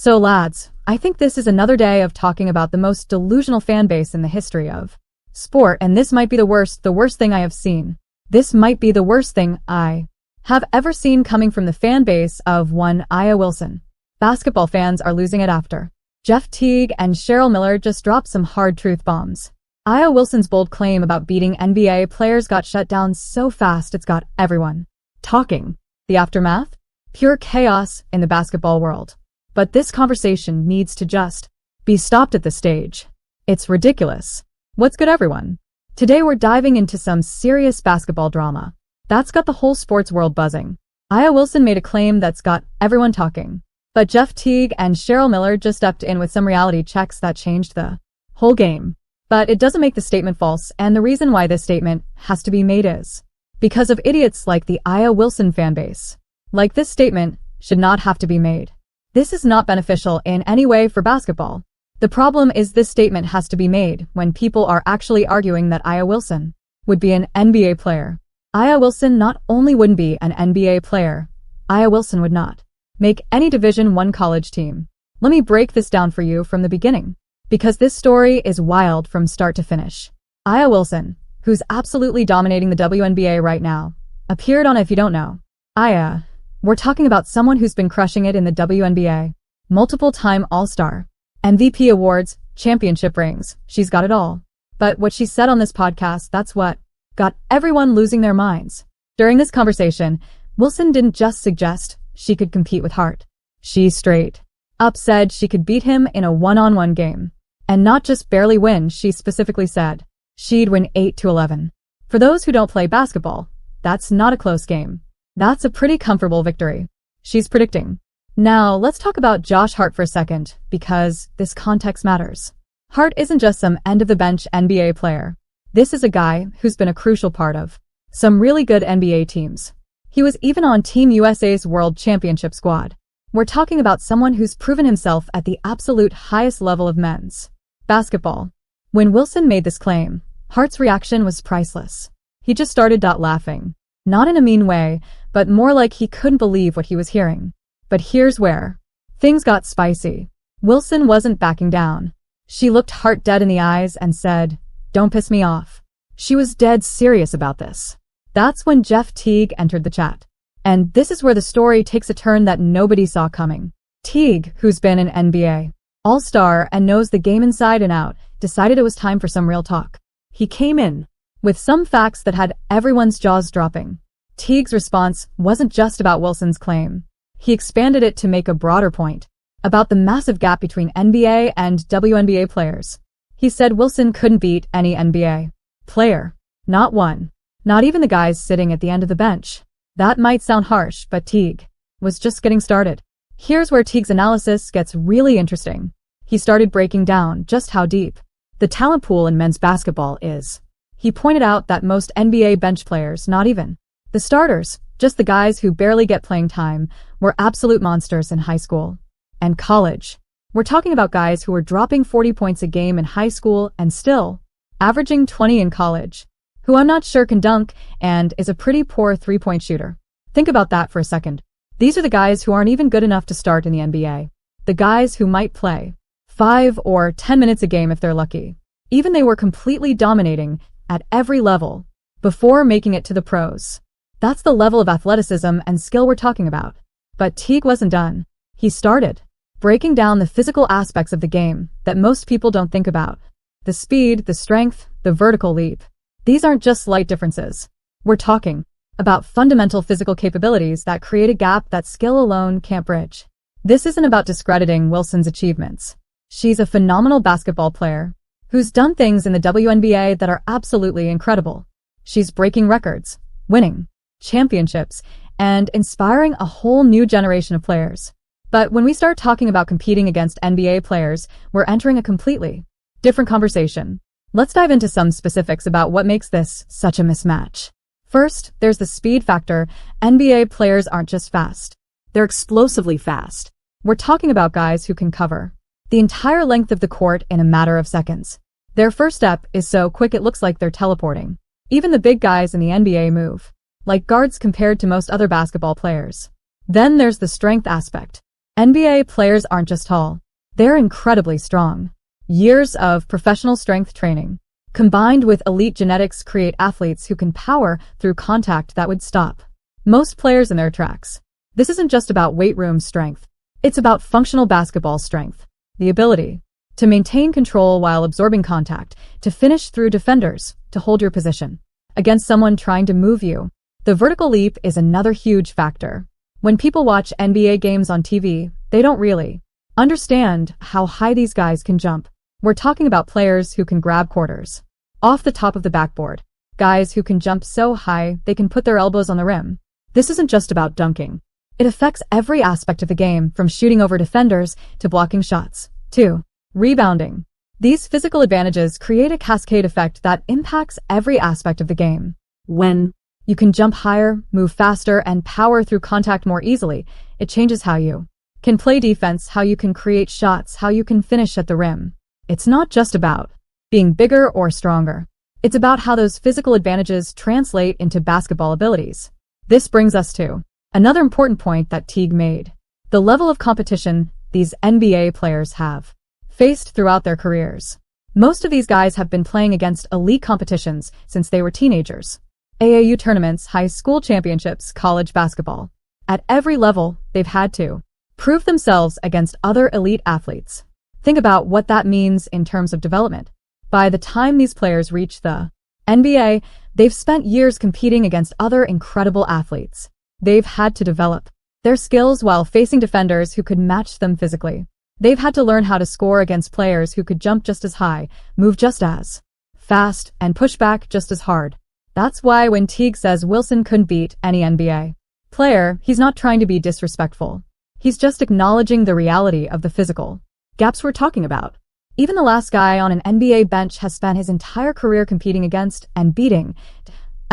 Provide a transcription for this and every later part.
So lads, I think this is another day of talking about the most delusional fan base in the history of sport, and this might be the worst thing I have seen. This might be the worst thing I have ever seen coming from the fan base of one Aya Wilson. Basketball fans are losing it after Jeff Teague and Cheryl Miller just dropped some hard truth bombs. Aya Wilson's bold claim about beating NBA players got shut down so fast it's got everyone talking. The aftermath? Pure chaos in the basketball world. But this conversation needs to just be stopped at this stage. It's ridiculous. What's good, everyone? Today we're diving into some serious basketball drama that's got the whole sports world buzzing. Aya Wilson made a claim that's got everyone talking. But Jeff Teague and Cheryl Miller just stepped in with some reality checks that changed the whole game. But it doesn't make the statement false, and the reason why this statement has to be made is because of idiots like the Aya Wilson fanbase. Like, this statement should not have to be made. This is not beneficial in any way for basketball. The problem is this statement has to be made when people are actually arguing that Aya Wilson would be an NBA player. Aya Wilson not only wouldn't be an NBA player, Aya Wilson would not make any Division I college team. Let me break this down for you from the beginning, because this story is wild from start to finish. Aya Wilson, who's absolutely dominating the WNBA right now, appeared on If You Don't Know. Aya, we're talking about someone who's been crushing it in the WNBA, multiple-time All-Star, MVP awards, championship rings, she's got it all. But what she said on this podcast, that's what got everyone losing their minds. During this conversation, Wilson didn't just suggest she could compete with Hart. She straight up said she could beat him in a one-on-one game. And not just barely win, she specifically said she'd win 8-11. For those who don't play basketball, that's not a close game. That's a pretty comfortable victory she's predicting. Now, let's talk about Josh Hart for a second, because this context matters. Hart isn't just some end-of-the-bench NBA player. This is a guy who's been a crucial part of some really good NBA teams. He was even on Team USA's World Championship squad. We're talking about someone who's proven himself at the absolute highest level of men's basketball. When Wilson made this claim, Hart's reaction was priceless. He just started laughing. Not in a mean way, but more like he couldn't believe what he was hearing. But here's where things got spicy. Wilson wasn't backing down. She looked Hart dead in the eyes and said, "Don't piss me off." She was dead serious about this. That's when Jeff Teague entered the chat. And this is where the story takes a turn that nobody saw coming. Teague, who's been an NBA All-Star and knows the game inside and out, decided it was time for some real talk. He came in with some facts that had everyone's jaws dropping. Teague's response wasn't just about Wilson's claim. He expanded it to make a broader point about the massive gap between NBA and WNBA players. He said Wilson couldn't beat any NBA player. Not one. Not even the guys sitting at the end of the bench. That might sound harsh, but Teague was just getting started. Here's where Teague's analysis gets really interesting. He started breaking down just how deep the talent pool in men's basketball is. He pointed out that most NBA bench players, not even the starters, just the guys who barely get playing time, were absolute monsters in high school and college. We're talking about guys who were dropping 40 points a game in high school and still averaging 20 in college, who I'm not sure can dunk and is a pretty poor three-point shooter. Think about that for a second. These are the guys who aren't even good enough to start in the NBA. The guys who might play 5 or 10 minutes a game if they're lucky. Even they were completely dominating at every level before making it to the pros. That's the level of athleticism and skill we're talking about. But Teague wasn't done. He started breaking down the physical aspects of the game that most people don't think about. The speed, the strength, the vertical leap. These aren't just slight differences. We're talking about fundamental physical capabilities that create a gap that skill alone can't bridge. This isn't about discrediting Wilson's achievements. She's a phenomenal basketball player who's done things in the WNBA that are absolutely incredible. She's breaking records, winning championships, and inspiring a whole new generation of players. But when we start talking about competing against NBA players, we're entering a completely different conversation. Let's dive into some specifics about what makes this such a mismatch. First, there's the speed factor. NBA players aren't just fast. They're explosively fast. We're talking about guys who can cover the entire length of the court in a matter of seconds. Their first step is so quick it looks like they're teleporting. Even the big guys in the NBA move like guards compared to most other basketball players. Then there's the strength aspect. NBA players aren't just tall. They're incredibly strong. Years of professional strength training, combined with elite genetics, create athletes who can power through contact that would stop most players in their tracks. This isn't just about weight room strength. It's about functional basketball strength. The ability to maintain control while absorbing contact, to finish through defenders, to hold your position against someone trying to move you. The vertical leap is another huge factor. When people watch NBA games on TV, they don't really understand how high these guys can jump. We're talking about players who can grab quarters off the top of the backboard. Guys who can jump so high they can put their elbows on the rim. This isn't just about dunking. It affects every aspect of the game, from shooting over defenders to blocking shots to rebounding. These physical advantages create a cascade effect that impacts every aspect of the game. When you can jump higher, move faster, and power through contact more easily, it changes how you can play defense, how you can create shots, how you can finish at the rim. It's not just about being bigger or stronger. It's about how those physical advantages translate into basketball abilities. This brings us to another important point that Teague made. The level of competition these NBA players have faced throughout their careers. Most of these guys have been playing against elite competitions since they were teenagers. AAU tournaments, high school championships, college basketball. At every level, they've had to prove themselves against other elite athletes. Think about what that means in terms of development. By the time these players reach the NBA, they've spent years competing against other incredible athletes. They've had to develop their skills while facing defenders who could match them physically. They've had to learn how to score against players who could jump just as high, move just as fast, and push back just as hard. That's why when Teague says Wilson couldn't beat any NBA player, he's not trying to be disrespectful. He's just acknowledging the reality of the physical gaps we're talking about. Even the last guy on an NBA bench has spent his entire career competing against and beating.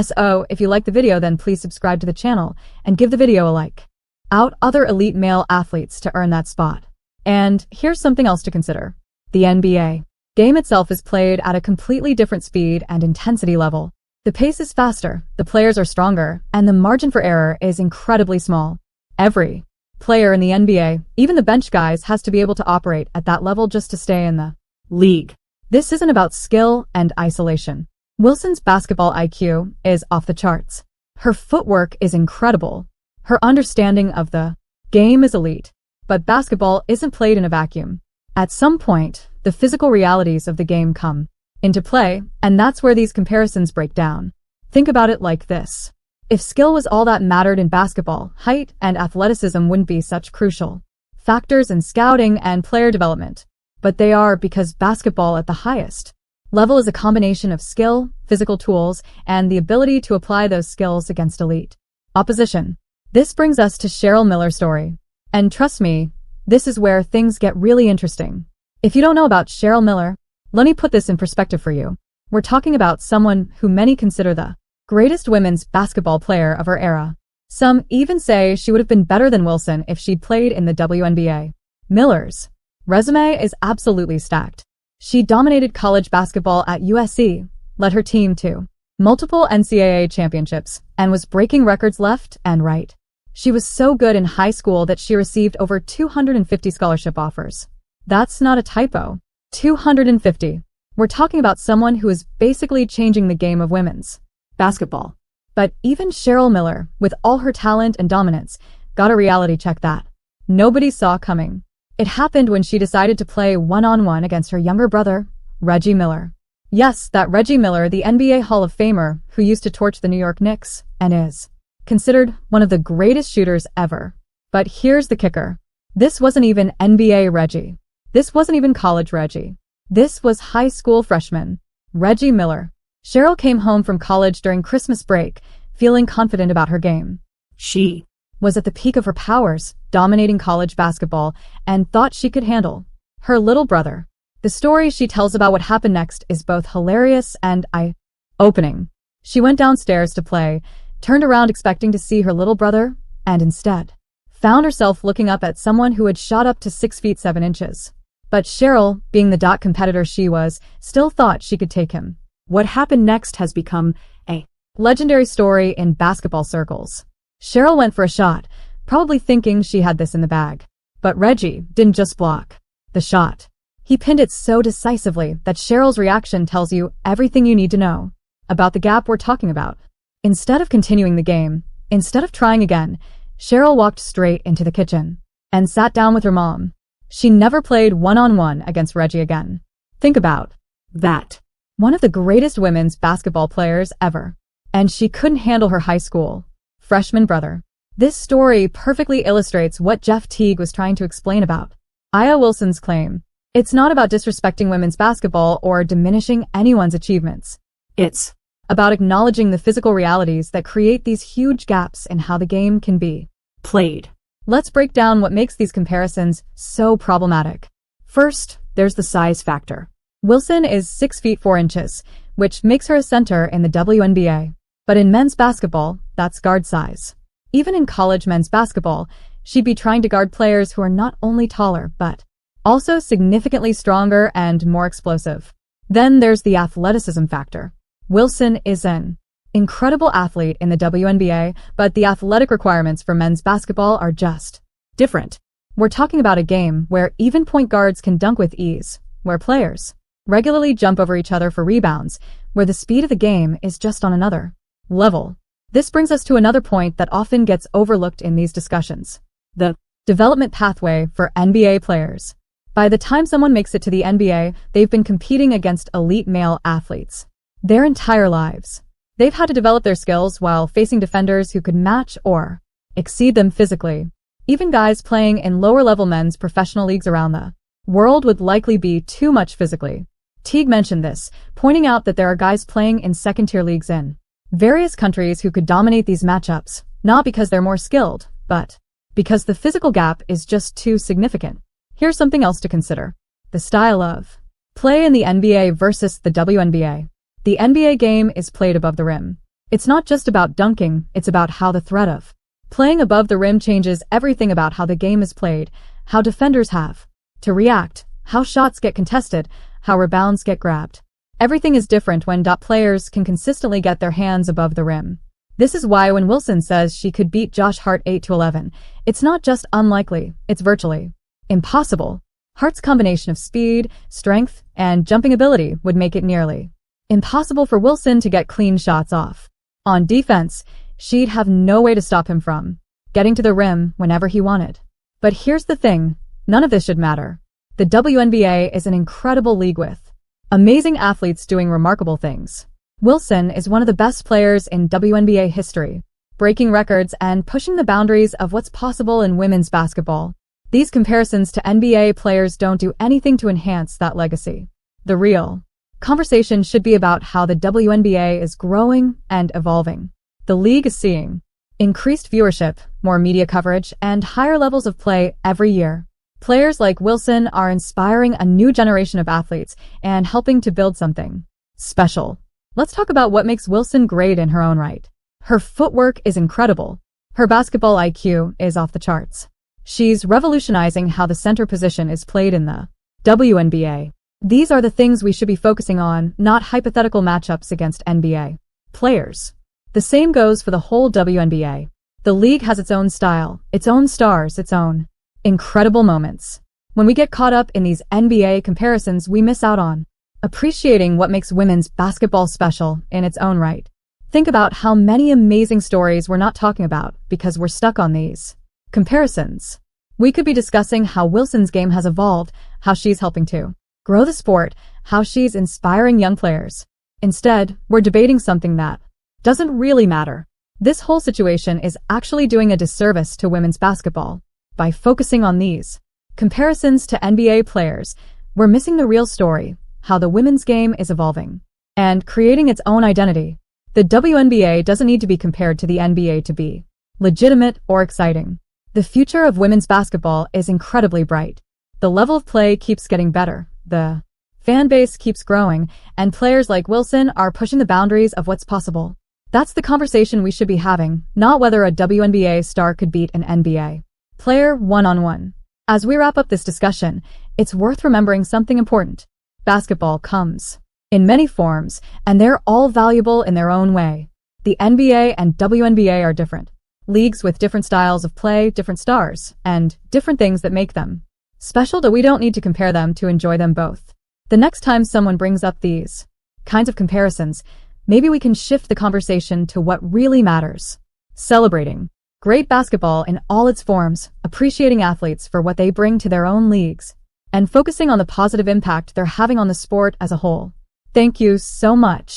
So, if you like the video, then please subscribe to the channel and give the video a like. Out other elite male athletes to earn that spot. And here's something else to consider. The NBA game itself is played at a completely different speed and intensity level. The pace is faster, the players are stronger, and the margin for error is incredibly small. Every player in the NBA, even the bench guys, has to be able to operate at that level just to stay in the league. This isn't about skill and isolation. Wilson's basketball IQ is off the charts. Her footwork is incredible. Her understanding of the game is elite. But basketball isn't played in a vacuum. At some point, the physical realities of the game come into play, and that's where these comparisons break down. Think about it like this. If skill was all that mattered in basketball, height and athleticism wouldn't be such crucial factors in scouting and player development. But they are, because basketball at the highest level is a combination of skill, physical tools, and the ability to apply those skills against elite opposition. This brings us to Cheryl Miller's story. And trust me, this is where things get really interesting. If you don't know about Cheryl Miller, let me put this in perspective for you. We're talking about someone who many consider the greatest women's basketball player of her era. Some even say she would have been better than Wilson if she'd played in the WNBA. Miller's resume is absolutely stacked. She dominated college basketball at USC, led her team to multiple NCAA championships, and was breaking records left and right. She was so good in high school that she received over 250 scholarship offers. That's not a typo. 250. We're talking about someone who is basically changing the game of women's basketball. But even Cheryl Miller, with all her talent and dominance, got a reality check that nobody saw coming. It happened when she decided to play one-on-one against her younger brother, Reggie Miller. Yes, that Reggie Miller, the NBA Hall of Famer who used to torch the New York Knicks and is considered one of the greatest shooters ever. But here's the kicker. This wasn't even NBA Reggie. This wasn't even college Reggie. This was high school freshman Reggie Miller. Cheryl came home from college during Christmas break, feeling confident about her game. She was at the peak of her powers, dominating college basketball, and thought she could handle her little brother. The story she tells about what happened next is both hilarious and eye-opening. She went downstairs to play, turned around expecting to see her little brother, and instead found herself looking up at someone who had shot up to 6 feet 7 inches. But Cheryl, being the competitor she was, still thought she could take him. What happened next has become a legendary story in basketball circles. Cheryl went for a shot, probably thinking she had this in the bag. But Reggie didn't just block the shot. He pinned it so decisively that Cheryl's reaction tells you everything you need to know about the gap we're talking about. Instead of continuing the game, instead of trying again, Cheryl walked straight into the kitchen and sat down with her mom. She never played one-on-one against Reggie again. Think about that. One of the greatest women's basketball players ever. And she couldn't handle her high school freshman brother. This story perfectly illustrates what Jeff Teague was trying to explain about Aya Wilson's claim. It's not about disrespecting women's basketball or diminishing anyone's achievements. It's about acknowledging the physical realities that create these huge gaps in how the game can be played. Let's break down what makes these comparisons so problematic. First, there's the size factor. Wilson is 6 feet 4 inches, which makes her a center in the WNBA. But in men's basketball, that's guard size. Even in college men's basketball, she'd be trying to guard players who are not only taller, but also significantly stronger and more explosive. Then there's the athleticism factor. Wilson is an incredible athlete in the WNBA, but the athletic requirements for men's basketball are just different. We're talking about a game where even point guards can dunk with ease, where players regularly jump over each other for rebounds, where the speed of the game is just on another level. This brings us to another point that often gets overlooked in these discussions: the development pathway for NBA players. By the time someone makes it to the NBA, they've been competing against elite male athletes their entire lives. They've had to develop their skills while facing defenders who could match or exceed them physically. Even guys playing in lower-level men's professional leagues around the world would likely be too much physically. Teague mentioned this, pointing out that there are guys playing in second-tier leagues in various countries who could dominate these matchups, not because they're more skilled, but because the physical gap is just too significant. Here's something else to consider: the style of play in the NBA versus the WNBA. The NBA game is played above the rim. It's not just about dunking, it's about how the threat of playing above the rim changes everything about how the game is played, how defenders have to react, how shots get contested, how rebounds get grabbed. Everything is different when players can consistently get their hands above the rim. This is why when Wilson says she could beat Josh Hart 8-11, it's not just unlikely, it's virtually impossible. Hart's combination of speed, strength, and jumping ability would make it nearly impossible for Wilson to get clean shots off. On defense, she'd have no way to stop him from getting to the rim whenever he wanted. But here's the thing, none of this should matter. The WNBA is an incredible league with amazing athletes doing remarkable things. Wilson is one of the best players in WNBA history, breaking records and pushing the boundaries of what's possible in women's basketball. These comparisons to NBA players don't do anything to enhance that legacy. The real conversation should be about how the WNBA is growing and evolving. The league is seeing increased viewership, more media coverage, and higher levels of play every year. Players like Wilson are inspiring a new generation of athletes and helping to build something special. Let's talk about what makes Wilson great in her own right. Her footwork is incredible. Her basketball IQ is off the charts. She's revolutionizing how the center position is played in the WNBA. These are the things we should be focusing on, not hypothetical matchups against NBA players. The same goes for the whole WNBA. The league has its own style, its own stars, its own incredible moments. When we get caught up in these NBA comparisons, we miss out on appreciating what makes women's basketball special in its own right. Think about how many amazing stories we're not talking about because we're stuck on these comparisons. We could be discussing how Wilson's game has evolved, how she's helping to grow the sport, how she's inspiring young players. Instead, we're debating something that doesn't really matter. This whole situation is actually doing a disservice to women's basketball. By focusing on these comparisons to NBA players, we're missing the real story, how the women's game is evolving and creating its own identity. The WNBA doesn't need to be compared to the NBA to be legitimate or exciting. The future of women's basketball is incredibly bright. The level of play keeps getting better, the fan base keeps growing, and players like Wilson are pushing the boundaries of what's possible. That's the conversation we should be having, not whether a WNBA star could beat an NBA player one-on-one. As we wrap up this discussion, it's worth remembering something important. Basketball comes in many forms, and they're all valuable in their own way. The NBA and WNBA are different, Leagues with different styles of play, different stars, and different things that make them special, that we don't need to compare them to enjoy them both. The next time someone brings up these kinds of comparisons, maybe we can shift the conversation to what really matters. Celebrating great basketball in all its forms, appreciating athletes for what they bring to their own leagues, and focusing on the positive impact they're having on the sport as a whole. Thank you so much.